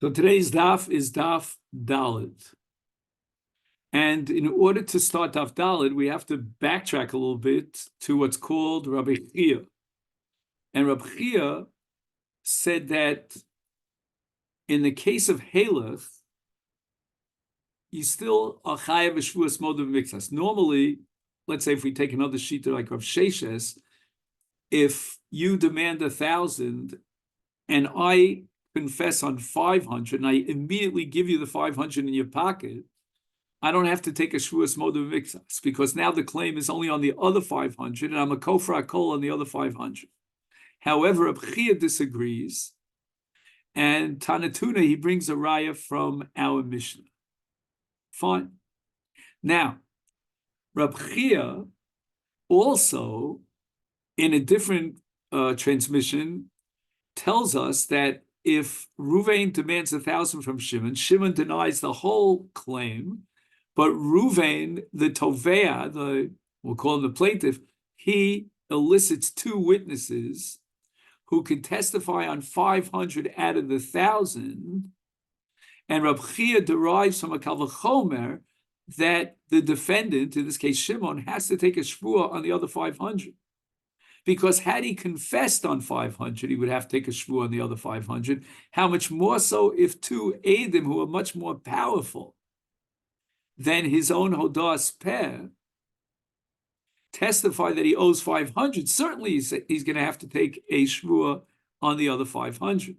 So today's daf is daf Daled. And in order to start daf Daled, we have to backtrack a little bit to what's called Rabbi Chia. And Rabbi Chia said that in the case of Halach, you still are chayav v'shvuas modav mixas. Normally, let's say if we take another sheet like Rav Sheshes, if you demand 1,000 and I confess on 500 and I immediately give you the 500 in your pocket, I don't have to take a shvuas modav mixas because now the claim is only on the other 500 and I'm a kofar akol on the other 500. However, Reb Chia disagrees, and Tanatuna, he brings a raya from our Mishnah. Fine. Now, Reb Chia also, in a different transmission, tells us that if Ruvain demands 1,000 from Shimon, Shimon denies the whole claim, but Ruvain, the Tovea, we'll call him the plaintiff, he elicits 2 witnesses who can testify on 500 out of the 1,000, and Reb Chia derives from a kal v'chomer that the defendant, in this case Shimon, has to take a shvuah on the other 500. Because had he confessed on 500, he would have to take a shvuah on the other 500. How much more so if 2 Eidim who are much more powerful than his own Hodas Peh testify that he owes 500, certainly he's going to have to take a shvuah on the other 500.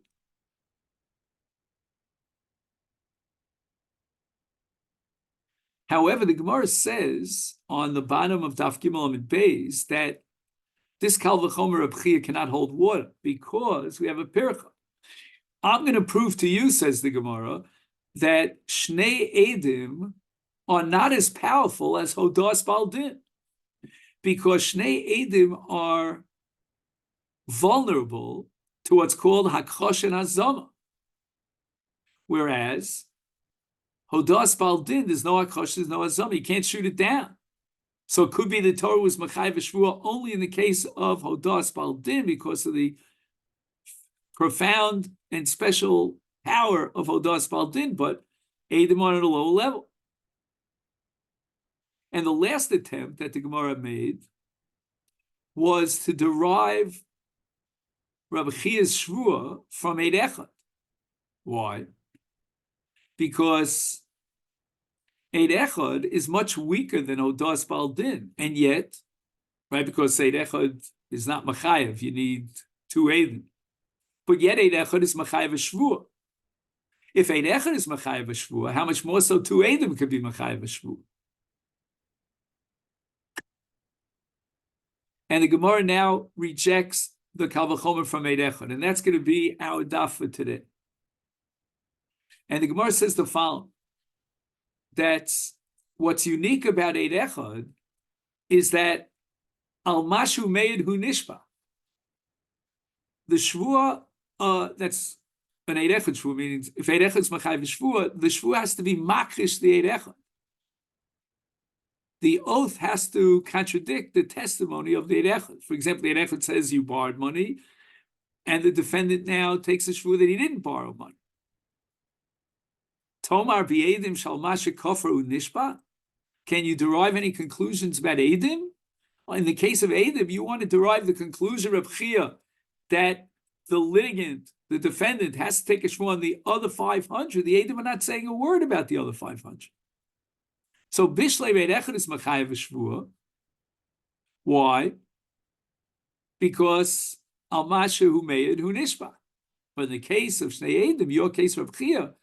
However, the Gemara says on the bottom of Daf Gimel Amid Beis that this kal v'chomer Reb Chia cannot hold water because we have a pircha. I'm going to prove to you, says the Gemara, that Shnei Eidim are not as powerful as Hodas Baldin, because Shnei Eidim are vulnerable to what's called Hakchosh and Hazama, whereas Hodas Baldin, there's no Hakchosh, there's no Hazama, you can't shoot it down. So it could be the Torah was Machayev Shvuah only in the case of Hodas Baldin because of the profound and special power of Hodas Baldin, but Eidim are at a lower level. And the last attempt that the Gemara made was to derive Rabbi Chia's Shvuah from Eid Echad. Why? Because Eid Echad is much weaker than Hodas Baldin, and yet, right, because Eid Echad is not Machayev, you need 2 Eidim. But yet Eid Echad is Machayev Shvuah. If Eid Echad is Machayev Shvuah, how much more so 2 Eidim could be Machayev Shvuah? And the Gemara now rejects the kal v'chomer from Eid Echad, and that's going to be our daf for today. And the Gemara says the following, that what's unique about Eid Echad is that al mashu meid hu nishba. The shvuah, that's an Eid Echad shvuah, meaning if Eid Echad is machayev shvuah, the shvuah has to be makrish the Eid Echad. The oath has to contradict the testimony of the Eid Echad. For example, the Eid Echad says you borrowed money, and the defendant now takes a shvuah that he didn't borrow money. Tomar b'edim shal mashe kofru nishba. Can you derive any conclusions about Eidim? Well, in the case of Eidim, you want to derive the conclusion of Chia that the litigant, the defendant, has to take a shvuah on the other 500. The Eidim are not saying a word about the other 500. So Bishlei Eid Echad is Machayev Shvuah. Why? Because Al Mashe Hu Meid Hu Nishba. But in the case of Shnei Eidim, your case of Chia,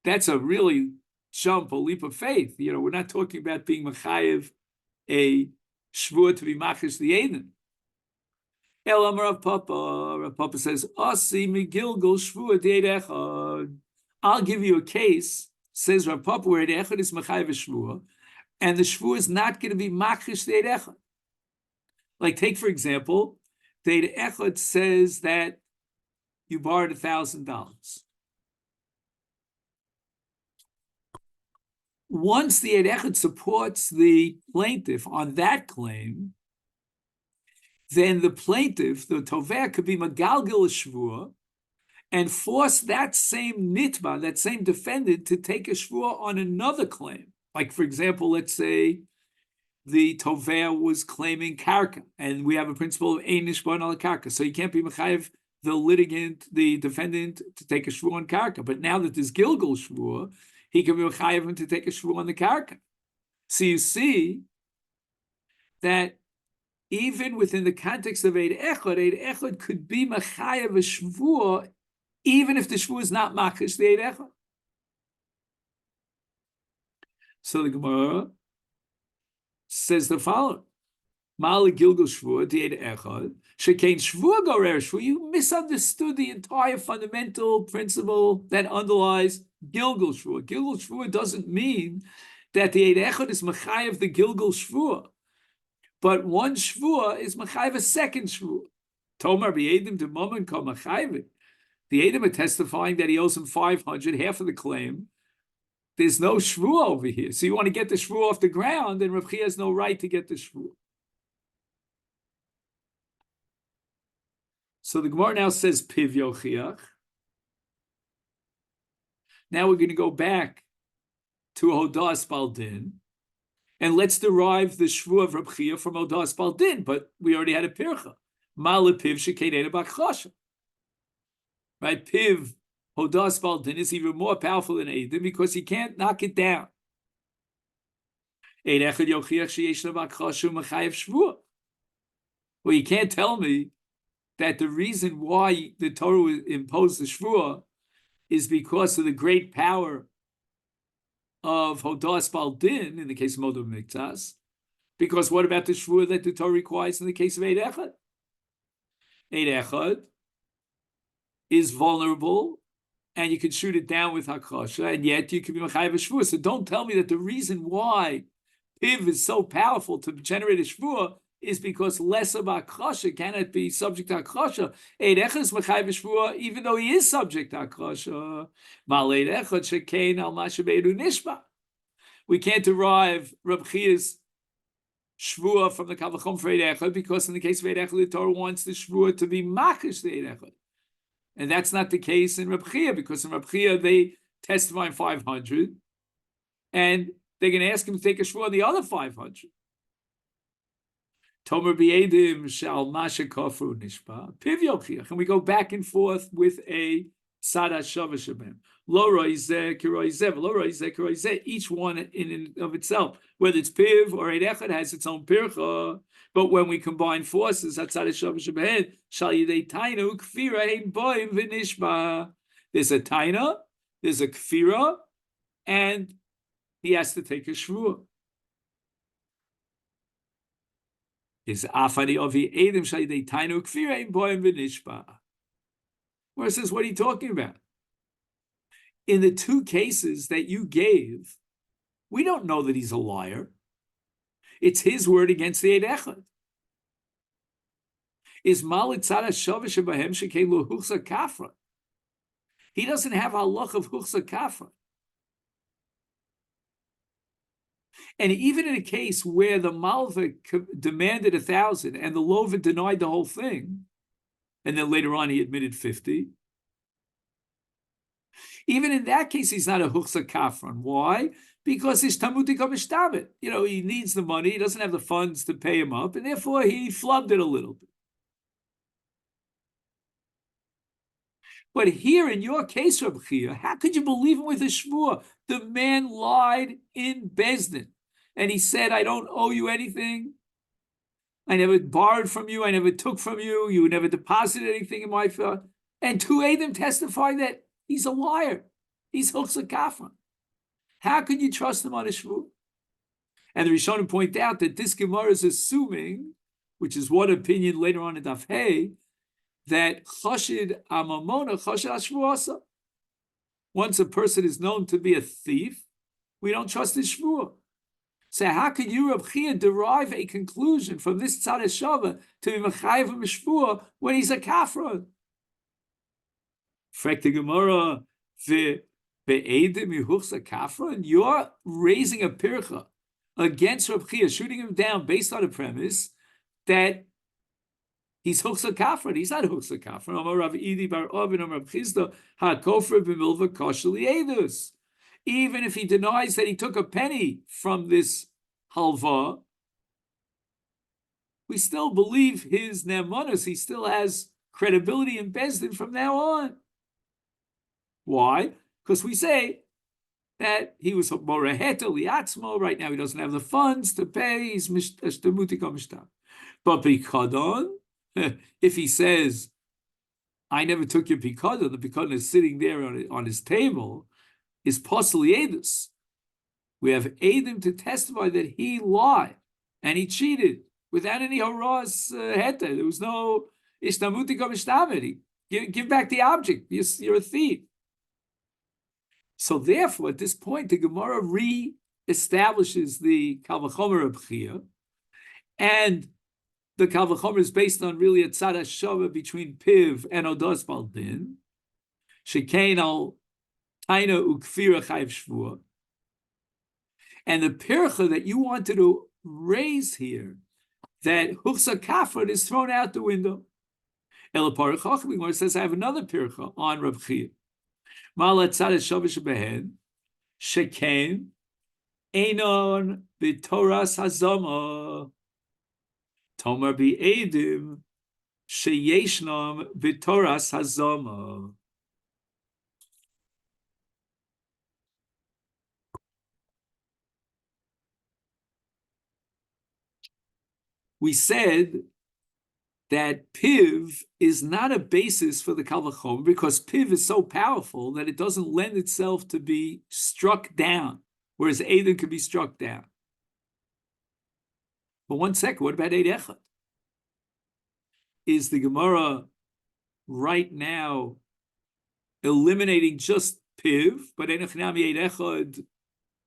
that's a really jump, a leap of faith. You know, we're not talking about being Machayev a Shvuah to be Machish the Eidim. El Amar Rav Papa. Rav Papa says, Asi Megilgal Shvuah Eid Echad. I'll give you a case, says Rav Papa, where Eid Echad is Machayev Shvuah, and the Shvuah is not going to be Machish the Eid Echad. Like, take for example, the Eid Echad says that you borrowed $1,000. Once the Eid Echad supports the plaintiff on that claim, then the plaintiff, the Toveh, could be Magalgil Shvuah, and force that same nitba, that same defendant, to take a shvua on another claim. Like, for example, let's say the tovea was claiming karka, and we have a principle of ein nishbon al karka, so you can't be mechayev the litigant, the defendant, to take a shvua on karka. But now that there's gilgul shvua, he can be mechayev him to take a shvua on the karka. So you see that even within the context of Eid Echad could be mechayev a shvua, even if the shvua is not makish the Eid Echad. So the Gemara says the following: Ma'ale Gilgul Shvua, the Eid Echad, Shekein Shvua Gorer Shvua. You misunderstood the entire fundamental principle that underlies Gilgul Shvua. Gilgul Shvua doesn't mean that the Eid Echad is mechayev the Gilgul Shvua, but one Shvua is mechayev a second Shvua. Tomar b'Edim de Momen kol mechayev. The Edim are testifying that he owes him 500, half of the claim. There's no shvua over here. So you want to get the shvua off the ground, and Rav Chia has no right to get the shvua. So the Gemara now says piv yochiach. Now we're going to go back to Hodas Baldin, and let's derive the shvua of Rav Chia from Hodas Baldin, but we already had a pircha. Ma lepiv shekein b'chasha. Right, piv Hodas Baldin is even more powerful than Eidim because he can't knock it down. Well, you can't tell me that the reason why the Torah imposed the Shvua is because of the great power of Hodas Baldin in the case of Modom Miktas. Because what about the Shvua that the Torah requires in the case of Eid Echad? Eid Echad is vulnerable, and you can shoot it down with hakasha, and yet you can be mechayev a shvua. So don't tell me that the reason why piv is so powerful to generate a shvua is because less of hakasha cannot be subject to hakasha. Eid echad is mechayev a shvua, even though he is subject to hakasha. Mal eid echad shekein al masheberu nishba. We can't derive Reb Chia's shvua from the kavachom for Eid echad because in the case of Eid echad, the Torah wants the shvua to be makish the Eid echad. And that's not the case in Reb Chia, because in Reb Chia they testify 500, and they're going to ask him to take a shvua on the other 500. Tomer b'edim shal masha kafru nishba piv yochiach, and we go back and forth with a tzad hashava shabem. Lo roizeh kiroizeh, lo roizeh kiroizeh. Each one in and of itself, whether it's piv or Eid Echad, has its own pircha. But when we combine forces, there's a taina there's a kfira, and he has to take a shvua. Is afani ovi edim shalidei tainu kfira ein boim v'nishba. Where it says, what are you talking about? In the two cases that you gave, we don't know that he's a liar. It's his word against the Eid Echad. Is malit tzad hashava shebahem shekein lo huchsa kafra. He doesn't have halach of huchsa kafra. And even in a case where the malva demanded 1,000 and the lova denied the whole thing, and then later on he admitted 50, even in that case he's not a huchsa kafran. Why? Because he's tamudik amishtabit. He needs the money, he doesn't have the funds to pay him up, and therefore he flubbed it a little bit. But here in your case, Reb Chia, how could you believe him with a shvua? The man lied in Bezdin, and he said, I don't owe you anything. I never borrowed from you, I never took from you, you never deposited anything in my fund. And two Adam testify that he's a liar. He's Huchsa Kafran. How could you trust him on a shvu? And the Rishonim point out that this Gemara is assuming, which is one opinion later on in Daf Hey, that chashid amamona chashid ashvuasa. Once a person is known to be a thief, we don't trust his shvuah. So how could you, Reb Chia, derive a conclusion from this tzad hashava to be mechayev him a shvuah when he's a kafra? Frek the Gemara be'edim yuchsa kafra, and you're raising a pircha against Reb Chia, shooting him down based on a premise that He's Huchsa Kafra. He's not Huchsa Kafra. Amar Rav Idi bar Ovin, Amar Rav Chisda, HaKofra b'milva kosher li'edus. Even if he denies that he took a penny from this halva, we still believe his ne'emanus. He still has credibility in Bezdin from now on. Why? Because we say that he was moreheta liatzmo. Right now, he doesn't have the funds to pay. He's mishtamuti kamishtam. But pikadon, if he says, "I never took your pikadon," the pikadon is sitting there on his table, is possibly edus. We have edim to testify that he lied and he cheated without any horas heta. There was no ishtamuti kamishtam. Give back the object. You're a thief. So therefore, at this point, the Gemara re-establishes the Kal V'chomer B'chia, and the Kal V'chomer is based on really a tzad hashava between Piv and Odos Baldin, Shekein al Taina Ukfira Chayiv Shvua, and the pircha that you wanted to raise here, that Huchsa Kafra is thrown out the window. Elapar Chacham says, I have another pircha on Reb Chia. Malat tzad shavish behen shekain einon b'toras hazama tomar bi'edim sheyeshnam b'toras hazama. We said that Piv is not a basis for the Kal V'chomer because Piv is so powerful that it doesn't lend itself to be struck down, whereas Edim can be struck down. But one second, what about Eid Echad? Is the Gemara right now eliminating just Piv, but Enochnami Eid Echad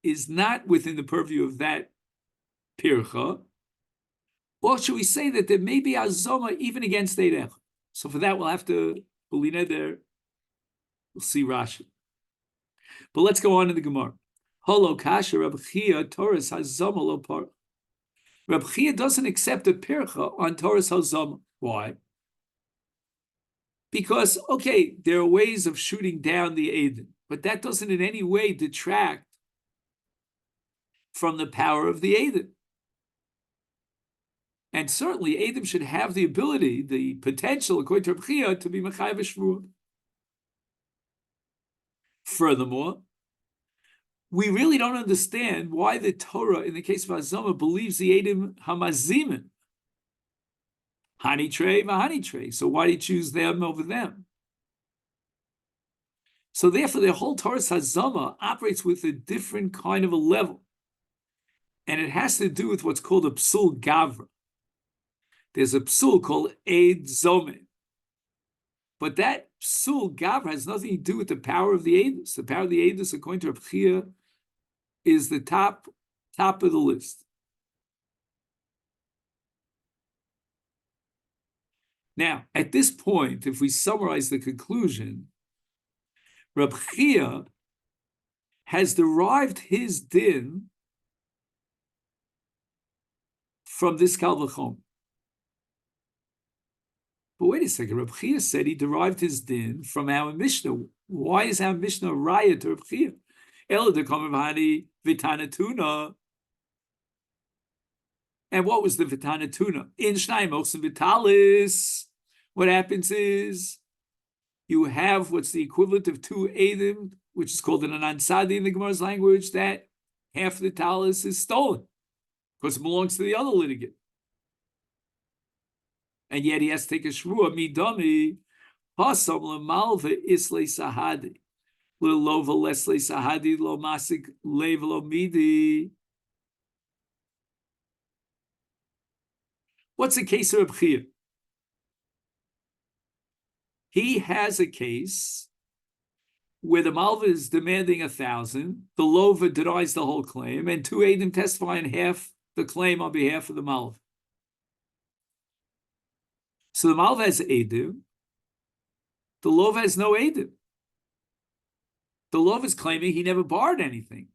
is not within the purview of that Pircha? Or should we say that there may be azoma even against Eid Echad? So for that, we'll have to Belina there. We'll see Rashi. But let's go on in the Gemara. Holo kasha Reb Chia Torres hazoma lo par. Reb Chia doesn't accept a pircha on Torres hazoma. Why? Because okay, there are ways of shooting down the Eidim, but that doesn't in any way detract from the power of the Eidim. And certainly, Eidim should have the ability, the potential, according to Reb Chia, to be Mechayev Shvuah. Furthermore, we really don't understand why the Torah, in the case of Azama, believes the Eidim Hamazimin. Hanitrei, Mahanitrei. So why do you choose them over them? So therefore, the whole Torah Hazama operates with a different kind of a level. And it has to do with what's called a Psul Gavra. There's a psul called Eid Zomen. But that psul gavra has nothing to do with the power of the Eidus. The power of the Eidus, according to Reb Chia, is the top of the list. Now, at this point, if we summarize the conclusion, Reb Chia has derived his din from this Kal V'chomer. But wait a second, Reb Chia said he derived his din from our Mishnah. Why is our Mishnah raya to Reb Chia? Ela de Kamavani Vitanatuna. And what was the Vitanatuna? In Shnai Moxen Vitalis, what happens is you have what's the equivalent of two Eidim, which is called an Anansadi in the Gemara's language, that half of the talis is stolen because it belongs to the other litigant. And yet he has to take a shvuah midami pasam lemalva isle sahadi lelova lesle sahadi lo masik lev lo midi. What's the case of Reb Chia? He has a case where the malva is demanding 1,000, the lova denies the whole claim, and two Eidim testify in half the claim on behalf of the malva. So the malva has Eidim, the lova has no Eidim. The lova is claiming he never borrowed anything.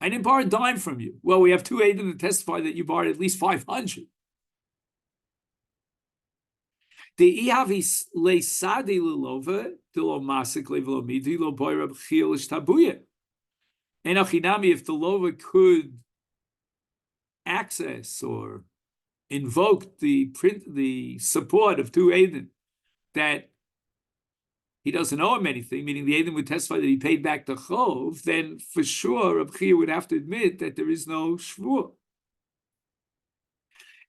I didn't borrow a dime from you. Well, we have two Eidim to testify that you borrowed at least 500. The ihavis le sadi lilova, the lo masik le velo midi, lo boy Reb Chia l'shtabuye. And achinami, if the lova could access or invoke the support of two Aiden that he doesn't owe him anything, meaning the Aiden would testify that he paid back the chov, then for sure Reb Chia would have to admit that there is no shvur.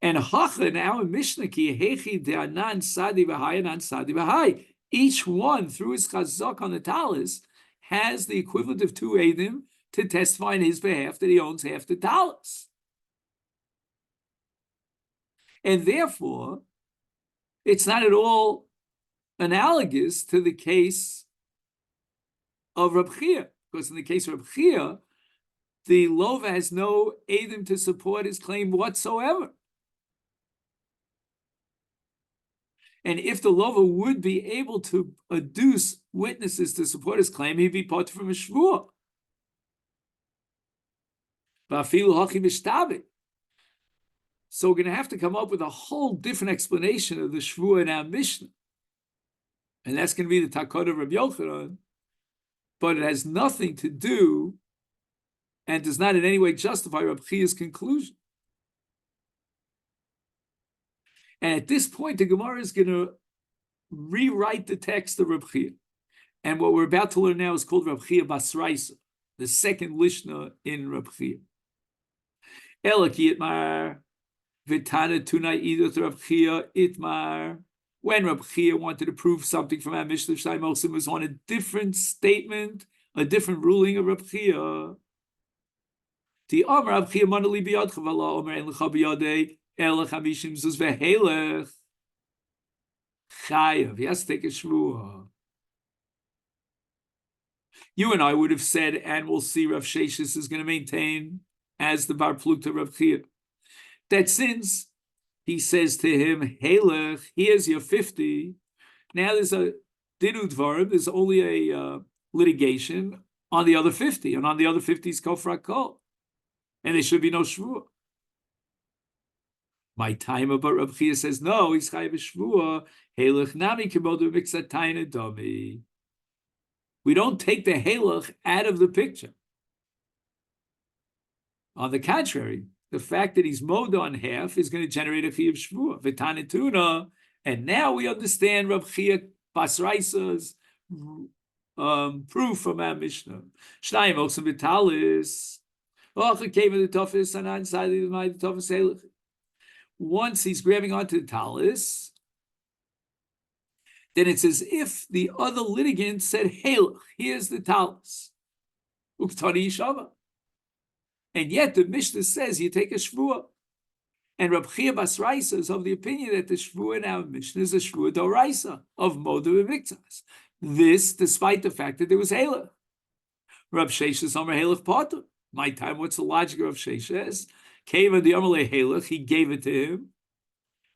And hacha now in Mishnah ki hechi de'anan sadi v'hai anan sadi v'hai. Each one through his chazak on the talis has the equivalent of two Adim to testify in his behalf that he owns half the talis. And therefore, it's not at all analogous to the case of Reb Chia, because in the case of Reb Chia, the lova has no Adim to support his claim whatsoever. And if the lova would be able to adduce witnesses to support his claim, he'd be part from a shvur. So we're going to have to come up with a whole different explanation of the shvur in our Mishnah. And that's going to be the Takot of Rabbi Yochanan, but it has nothing to do and does not in any way justify Rabbi Chia's conclusion. And at this point, the Gemara is going to rewrite the text of Rabbi Chia. And what we're about to learn now is called Rabbi Chia Basraisa, the second Lishna in Rabbi Chia. Elaki itmar v'tana tunai idoth Rabbi Chia itmar. When Rabbi Chia wanted to prove something from our Mishnah, Shnai Mosim was on a different statement, a different ruling of Rabbi Chia. The Amar Rabbi Chia manali biyadcha v'la Omer en l'cha biyadei elach hamishim zuz v'helech chayav. He has to take a shvuah. You and I would have said, and we'll see Rav Sheshis is going to maintain as the Bar Plukta Rav Chia, that since he says to him, Helech, here's your 50. Now there's a Dinu Dvarim, there's only a litigation on the other 50, and on the other 50 is Kofra Kol. And there should be no Shvuah. My time about Rav Chia says, no, he's Chayav Shvuah, Helech Nami Kimodu Mixatayna Domi. We don't take the Helech out of the picture. On the contrary, the fact that he's mowed on half is going to generate a Chiyav Shvuah. V'tanetuna, and now we understand Rav Chia Basraisa's proof from our Mishnah. Shnayim Oksam Vitalis. Once he's grabbing onto the talis, then it's as if the other litigant said, hey, look, here's the talis. And yet the Mishnah says you take a shvuah. And Reb Chia Basraisa is of the opinion that the shvuah in our Mishnah is a shvuah doraisa of modu and miktas. This, despite the fact that there was halach. Reb Sheshes Omer halach potter. My time, what's the logic of Sheshes? Came in the Omer halach, he gave it to him.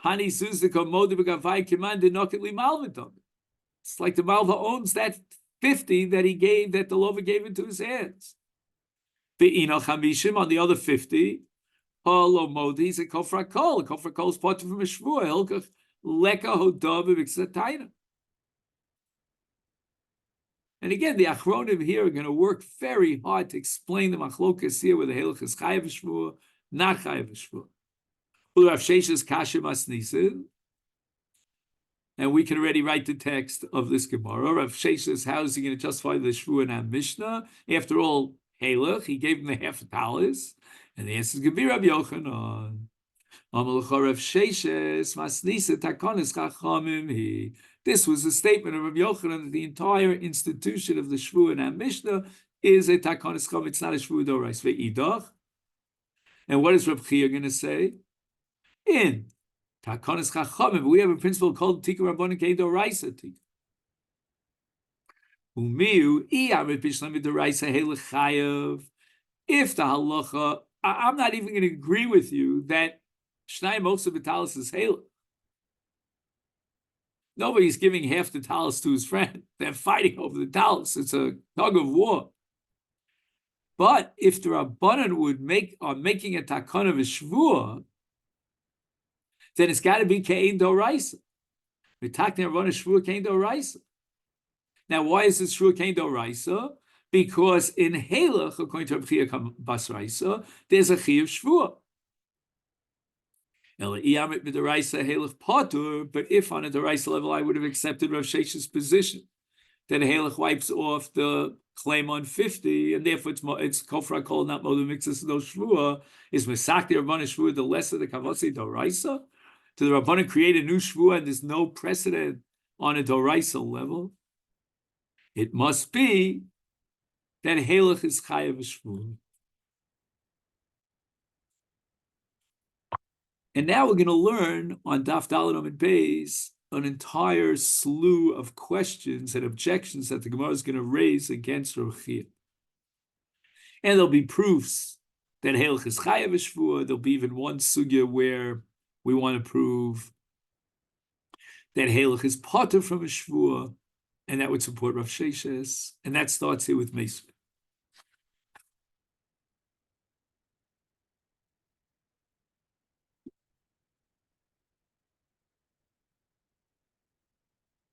Hani zuziko modu v'gavai kiman denoketli malvatom. It's like the malva owns that 50 that he gave, that the lover gave into his hands. The Enoch Hamishim on the other 50, Holo Modi is a Kofra Kol. A Kofra Kol is part from a Shvuah. Hilkach Leka Hodav V'Ksatayna. And again, the Achronim here are going to work very hard to explain the Machlokas here, where the Hilch is Chayav Shvuah, not Chayav Shvuah. Rav Sheshes Kashem Asnisin. And we can already write the text of this Gemara. Rav Sheshes, how is he going to justify the Shvuah in our Mishnah? After all, Halach, he gave him the half a talis, and the answer is going to be Rabbi Yochanan. This was a statement of Rabbi Yochanan that the entire institution of the Shvuah in our Mishnah is a takonis chacham. It's not a Shvuah dorais ve'idach. And what is Rabbi Chia going to say? In takonis chacham, we have a principle called Tikka Rabbanan Kei Doraisa Tikka. If the halacha, I'm not even going to agree with you that Shnai Moksa Vitalis is halach. Nobody's giving half the talis to his friend. They're fighting over the talis. It's a tug of war. But if the Rabbanan are making a takon of a shvuah, then it's got to be Ke'en Doraisa. Now, why is this shvua kain doraisa? Because in Halach, according to Metziya Basraisa, there's a chiyuv shvua. But if on a deraisa level I would have accepted Rav Shesh's position that Halach wipes off the claim on 50, and therefore it's kofra kol not modu mixes no shvua, is mesakti Rabbanan shvua the lesser the kavasi doraisa? Do the Rabbanan create a new shvua and there's no precedent on a doraisa level? It must be that Halach is chayav shvua. And now we're going to learn on Daf Daled Amud Beis an entire slew of questions and objections that the Gemara is going to raise against Rav Chia. And there'll be proofs that Halach is chayav shvua. There'll be even one sugya where we want to prove that Halach is potter from a shvua, and that would support Rav Sheshes. And that starts here with Masechet.